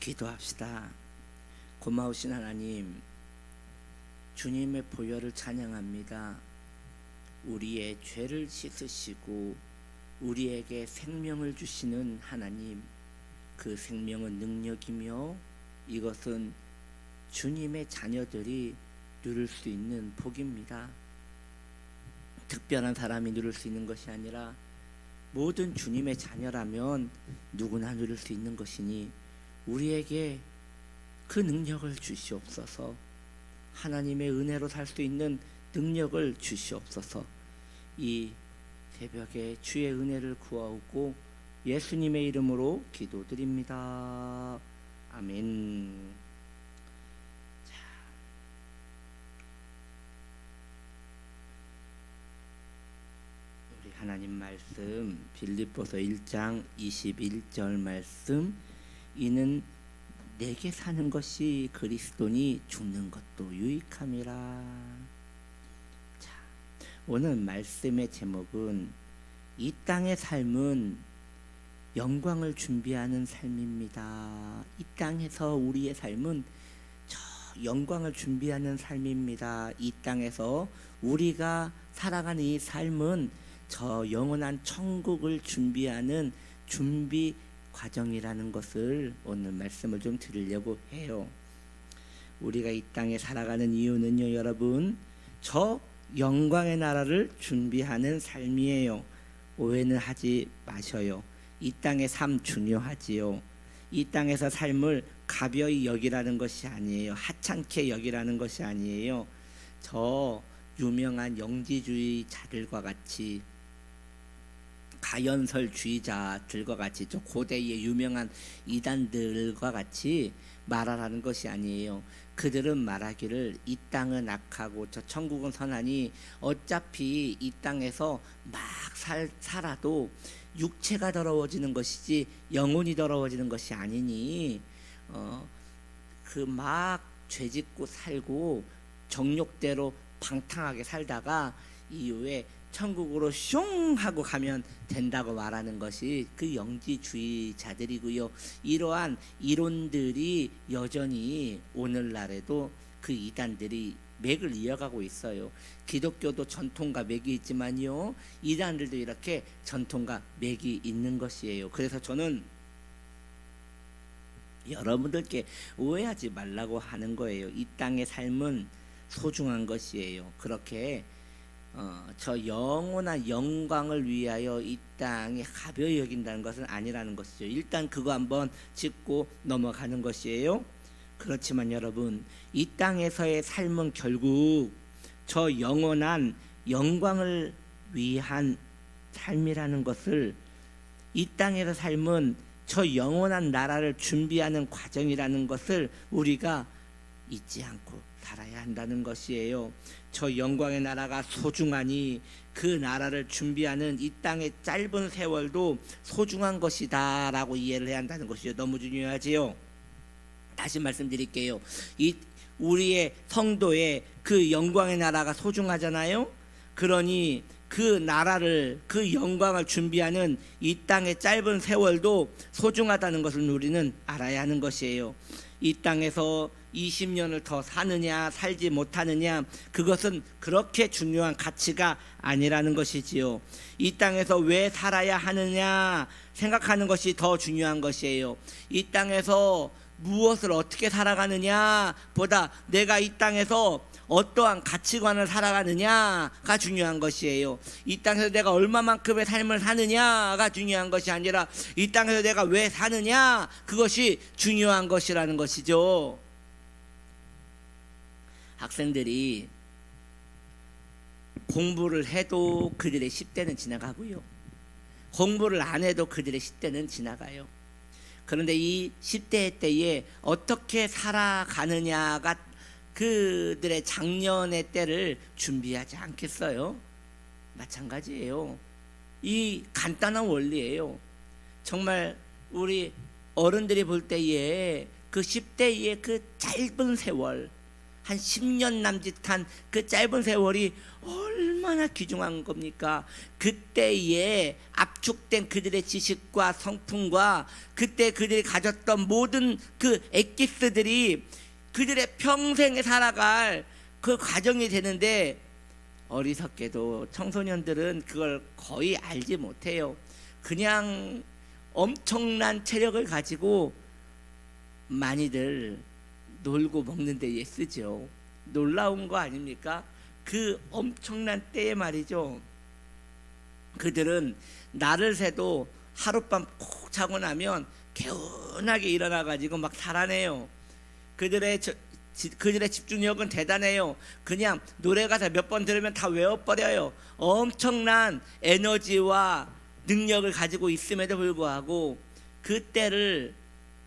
기도합시다. 고마우신 하나님, 주님의 보혈을 찬양합니다. 우리의 죄를 씻으시고 우리에게 생명을 주시는 하나님, 그 생명은 능력이며 이것은 주님의 자녀들이 누릴 수 있는 복입니다. 특별한 사람이 누릴 수 있는 것이 아니라 모든 주님의 자녀라면 누구나 누릴 수 있는 것이니 우리에게 그 능력을 주시옵소서. 하나님의 은혜로 살 수 있는 능력을 주시옵소서. 이 새벽에 주의 은혜를 구하옵고 예수님의 이름으로 기도드립니다. 아멘. 자, 우리 하나님 말씀 빌립보서 1장 21절 말씀, 이는 내게 사는 것이 그리스도니 죽는 것도 유익함이라. 자, 오늘 말씀의 제목은 이 땅의 삶은 영광을 준비하는 삶입니다. 이 땅에서 우리의 삶은 저 영광을 준비하는 삶입니다. 이 땅에서 우리가 살아가는 이 삶은 저 영원한 천국을 준비하는 준비 과정이라는 것을 오늘 말씀을 좀 드리려고 해요. 우리가 이 땅에 살아가는 이유는요, 여러분, 저 영광의 나라를 준비하는 삶이에요. 오해는 하지 마셔요. 이 땅의 삶 중요하지요. 이 땅에서 삶을 가벼이 여기라는 것이 아니에요. 하찮게 여기라는 것이 아니에요. 저 유명한 영지주의자들과 같이, 가연설주의자들과 같이, 저 고대의 유명한 이단들과 같이 말하라는 것이 아니에요. 그들은 말하기를 이 땅은 악하고 저 천국은 선하니 어차피 이 땅에서 막 살아도 육체가 더러워지는 것이지 영혼이 더러워지는 것이 아니니 그 막 죄짓고 살고 정욕대로 방탕하게 살다가 이후에 천국으로 슝 하고 가면 된다고 말하는 것이 그 영지주의자들이고요. 이러한 이론들이 여전히 오늘날에도 그 이단들이 맥을 이어가고 있어요. 기독교도 전통과 맥이 있지만요, 이단들도 이렇게 전통과 맥이 있는 것이에요. 그래서 저는 여러분들께 오해하지 말라고 하는 거예요. 이 땅의 삶은 소중한 것이에요. 그렇게 저 영원한 영광을 위하여 이 땅에 가벼이 여긴다는 것은 아니라는 것이죠. 일단 그거 한번 짚고 넘어가는 것이에요. 그렇지만 여러분, 이 땅에서의 삶은 결국 저 영원한 영광을 위한 삶이라는 것을, 이 땅에서 삶은 저 영원한 나라를 준비하는 과정이라는 것을 우리가 잊지 않고 살아야 한다는 것이에요. 저 영광의 나라가 소중하니 그 나라를 준비하는 이 땅의 짧은 세월도 소중한 것이다 라고 이해를 해야 한다는 것이죠. 너무 중요하지요. 다시 말씀드릴게요. 이 우리의 성도의 그 영광의 나라가 소중하잖아요. 그러니 그 나라를, 그 영광을 준비하는 이 땅의 짧은 세월도 소중하다는 것을 우리는 알아야 하는 것이에요. 이 땅에서 20년을 더 사느냐 살지 못하느냐, 그것은 그렇게 중요한 가치가 아니라는 것이지요. 이 땅에서 왜 살아야 하느냐 생각하는 것이 더 중요한 것이에요. 이 땅에서 무엇을 어떻게 살아가느냐 보다 내가 이 땅에서 어떠한 가치관을 살아가느냐가 중요한 것이에요. 이 땅에서 내가 얼마만큼의 삶을 사느냐가 중요한 것이 아니라 이 땅에서 내가 왜 사느냐, 그것이 중요한 것이라는 것이죠. 학생들이 공부를 해도 그들의 10대는 지나가고요, 공부를 안 해도 그들의 10대는 지나가요. 그런데 이 10대 때에 어떻게 살아가느냐가 그들의 작년의 때를 준비하지 않겠어요? 마찬가지예요. 이 간단한 원리예요. 정말 우리 어른들이 볼 때에 그 10대의 그 짧은 세월, 한 10년 남짓한 그 짧은 세월이 얼마나 귀중한 겁니까? 그때에 압축된 그들의 지식과 성품과 그때 그들이 가졌던 모든 그 엑기스들이 그들의 평생에 살아갈 그 과정이 되는데, 어리석게도 청소년들은 그걸 거의 알지 못해요. 그냥 엄청난 체력을 가지고 많이들 놀고 먹는 데에 쓰죠. 놀라운 거 아닙니까? 그 엄청난 때에 말이죠, 그들은 날을 새도 하룻밤 콕 자고 나면 개운하게 일어나 가지고 막 살아내요. 그들의 집중력은 대단해요. 그냥 노래 가사 몇 번 들으면 다 외워버려요. 엄청난 에너지와 능력을 가지고 있음에도 불구하고 그 때를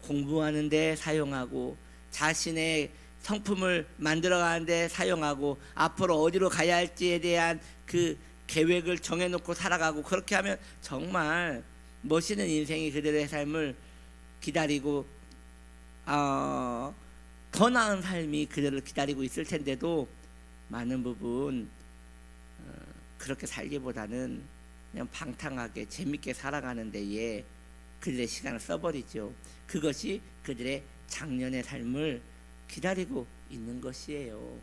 공부하는 데 사용하고 자신의 성품을 만들어가는 데 사용하고 앞으로 어디로 가야 할지에 대한 그 계획을 정해놓고 살아가고, 그렇게 하면 정말 멋있는 인생이 그들의 삶을 기다리고 더 나은 삶이 그들을 기다리고 있을 텐데도 많은 부분 그렇게 살기보다는 그냥 방탕하게 재밌게 살아가는 데에 그들의 시간을 써버리죠. 그것이 그들의 장년의 삶을 기다리고 있는 것이에요.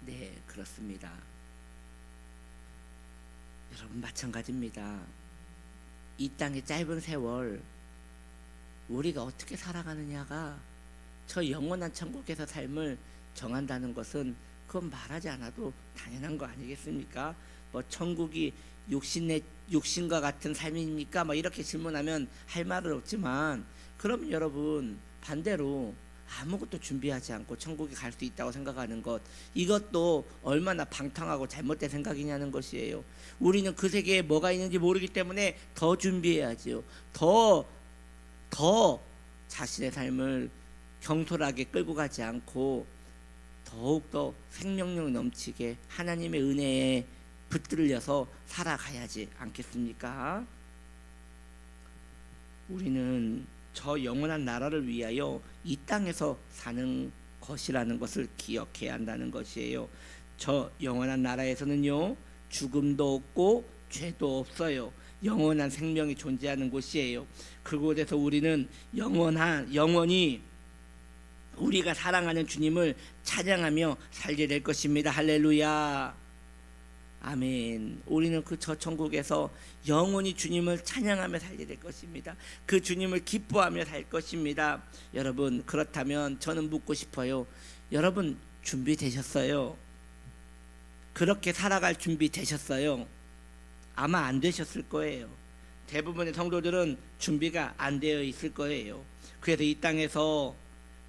네, 그렇습니다. 여러분, 마찬가지입니다. 이 땅의 짧은 세월 우리가 어떻게 살아가느냐가 저 영원한 천국에서 삶을 정한다는 것은 그건 말하지 않아도 당연한 거 아니겠습니까? 뭐 천국이 육신과 같은 삶입니까? 뭐 이렇게 질문하면 할 말은 없지만, 그럼 여러분 반대로 아무것도 준비하지 않고 천국에 갈 수 있다고 생각하는 것, 이것도 얼마나 방탕하고 잘못된 생각이냐는 것이에요. 우리는 그 세계에 뭐가 있는지 모르기 때문에 더 준비해야지요. 더 자신의 삶을 경솔하게 끌고 가지 않고 더욱더 생명력 넘치게 하나님의 은혜에 붙들려서 살아가야지 않겠습니까? 우리는 저 영원한 나라를 위하여 이 땅에서 사는 것이라는 것을 기억해야 한다는 것이에요. 저 영원한 나라에서는요, 죽음도 없고 죄도 없어요. 영원한 생명이 존재하는 곳이에요. 그곳에서 우리는 영원히 우리가 사랑하는 주님을 찬양하며 살게 될 것입니다. 할렐루야, 아멘. 우리는 그 저 천국에서 영원히 주님을 찬양하며 살게 될 것입니다. 그 주님을 기뻐하며 살 것입니다. 여러분, 그렇다면 저는 묻고 싶어요. 여러분, 준비되셨어요? 그렇게 살아갈 준비 되셨어요? 아마 안 되셨을 거예요. 대부분의 성도들은 준비가 안 되어 있을 거예요. 그래서 이 땅에서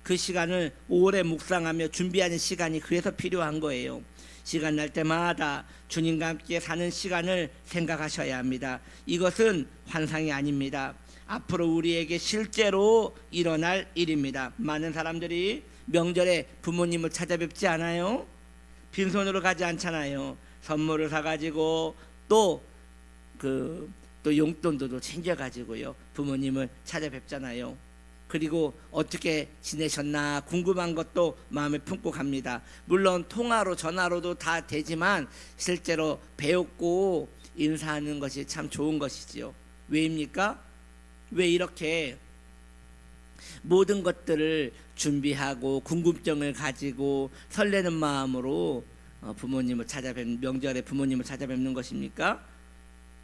그 시간을 오래 묵상하며 준비하는 시간이 그래서 필요한 거예요. 시간 날 때마다 주님과 함께 사는 시간을 생각하셔야 합니다. 이것은 환상이 아닙니다. 앞으로 우리에게 실제로 일어날 일입니다. 많은 사람들이 명절에 부모님을 찾아뵙지 않아요? 빈손으로 가지 않잖아요. 선물을 사가지고 또 용돈도 챙겨가지고요, 부모님을 찾아뵙잖아요. 그리고 어떻게 지내셨나 궁금한 것도 마음에 품고 갑니다. 물론 통화로 전화로도 다 되지만 실제로 배웠고 인사하는 것이 참 좋은 것이지요. 왜입니까? 왜 이렇게 모든 것들을 준비하고 궁금증을 가지고 설레는 마음으로 명절에 부모님을 찾아뵙는 것입니까?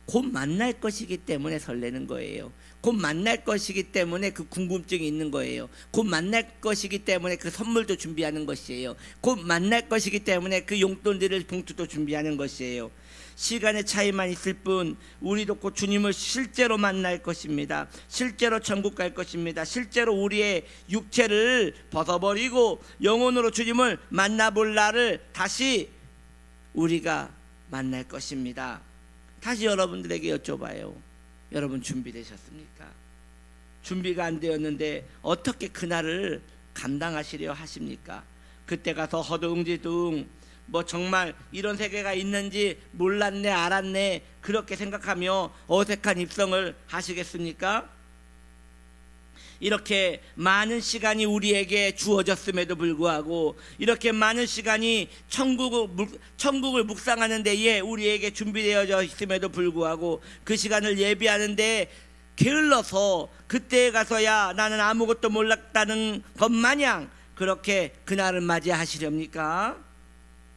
곧 만날 것이기 때문에 설레는 거예요. 곧 만날 것이기 때문에 그 궁금증이 있는 거예요. 곧 만날 것이기 때문에 그 선물도 준비하는 것이에요. 곧 만날 것이기 때문에 그 용돈들을 봉투도 준비하는 것이에요. 시간의 차이만 있을 뿐 우리도 곧 주님을 실제로 만날 것입니다. 실제로 천국 갈 것입니다. 실제로 우리의 육체를 벗어버리고 영혼으로 주님을 만나볼 날을 다시 우리가 만날 것입니다. 다시 여러분들에게 여쭤봐요. 여러분 준비되셨습니까? 준비가 안 되었는데 어떻게 그날을 감당하시려 하십니까? 그때 가서 허둥지둥 정말 이런 세계가 있는지 몰랐네 알았네 그렇게 생각하며 어색한 입성을 하시겠습니까? 이렇게 많은 시간이 우리에게 주어졌음에도 불구하고 이렇게 많은 시간이 천국을 묵상하는 데에 우리에게 준비되어져 있음에도 불구하고 그 시간을 예비하는 데 게을러서 그때에 가서야 나는 아무것도 몰랐다는 것 마냥 그렇게 그날을 맞이하시렵니까?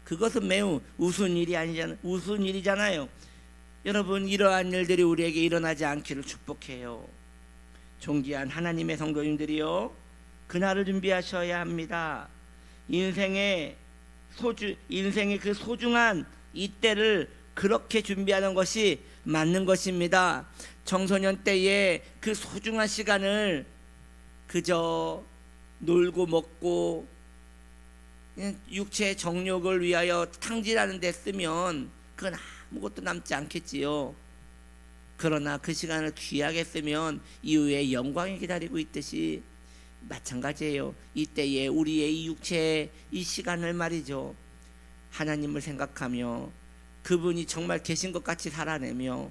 그것은 매우 우스운 일이잖아요. 여러분, 이러한 일들이 우리에게 일어나지 않기를 축복해요. 존귀한 하나님의 성도님들이요, 그날을 준비하셔야 합니다. 인생의 그 소중한 이때를 그렇게 준비하는 것이 맞는 것입니다. 청소년 때에 그 소중한 시간을 그저 놀고 먹고 육체의 정욕을 위하여 탕진하는 데 쓰면 그건 아무것도 남지 않겠지요. 그러나 그 시간을 귀하게 쓰면 이후에 영광이 기다리고 있듯이 마찬가지예요. 이때에 우리의 이 육체의 이 시간을 말이죠, 하나님을 생각하며 그분이 정말 계신 것 같이 살아내며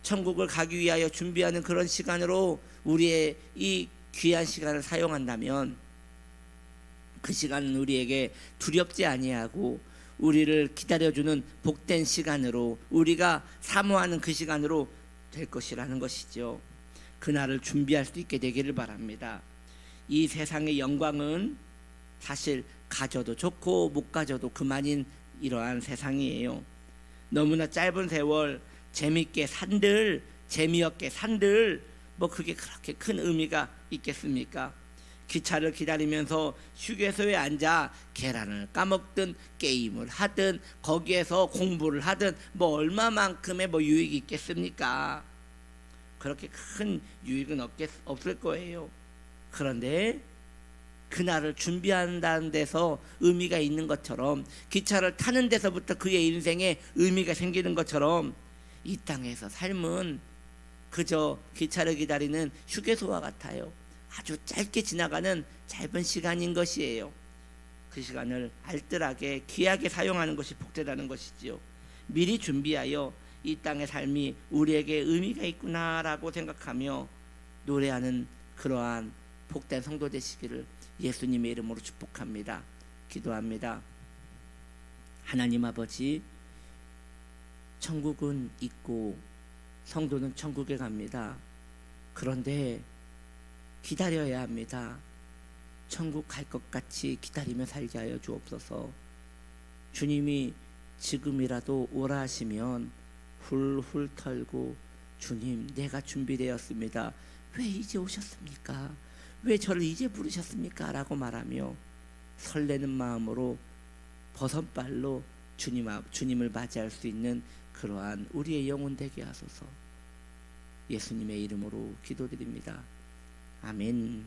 천국을 가기 위하여 준비하는 그런 시간으로 우리의 이 귀한 시간을 사용한다면 그 시간은 우리에게 두렵지 아니하고 우리를 기다려주는 복된 시간으로, 우리가 사모하는 그 시간으로 될 것이라는 것이죠. 그날을 준비할 수 있게 되기를 바랍니다. 이 세상의 영광은 사실 가져도 좋고 못 가져도 그만인 이러한 세상이에요. 너무나 짧은 세월 재미있게 산들, 재미없게 산들, 뭐 그게 그렇게 큰 의미가 있겠습니까? 기차를 기다리면서 휴게소에 앉아 계란을 까먹든 게임을 하든 거기에서 공부를 하든 뭐 얼마만큼의 뭐 유익이 있겠습니까? 그렇게 큰 유익은 없을 거예요. 그런데 그날을 준비한다는 데서 의미가 있는 것처럼, 기차를 타는 데서부터 그의 인생에 의미가 생기는 것처럼 이 땅에서 삶은 그저 기차를 기다리는 휴게소와 같아요. 아주 짧게 지나가는 짧은 시간인 것이에요. 그 시간을 알뜰하게 귀하게 사용하는 것이 복되다는 것이지요. 미리 준비하여 이 땅의 삶이 우리에게 의미가 있구나라고 생각하며 노래하는 그러한 복된 성도 되시기를 예수님의 이름으로 축복합니다. 기도합니다. 하나님 아버지, 천국은 있고 성도는 천국에 갑니다. 그런데 기다려야 합니다. 천국 갈 것 같이 기다리며 살게 하여 주옵소서. 주님이 지금이라도 오라 하시면 훌훌 털고, 주님, 내가 준비되었습니다. 왜 이제 오셨습니까? 왜 저를 이제 부르셨습니까? 라고 말하며 설레는 마음으로 버선발로 주님을 맞이할 수 있는 그러한 우리의 영혼 되게 하소서. 예수님의 이름으로 기도드립니다. 아멘.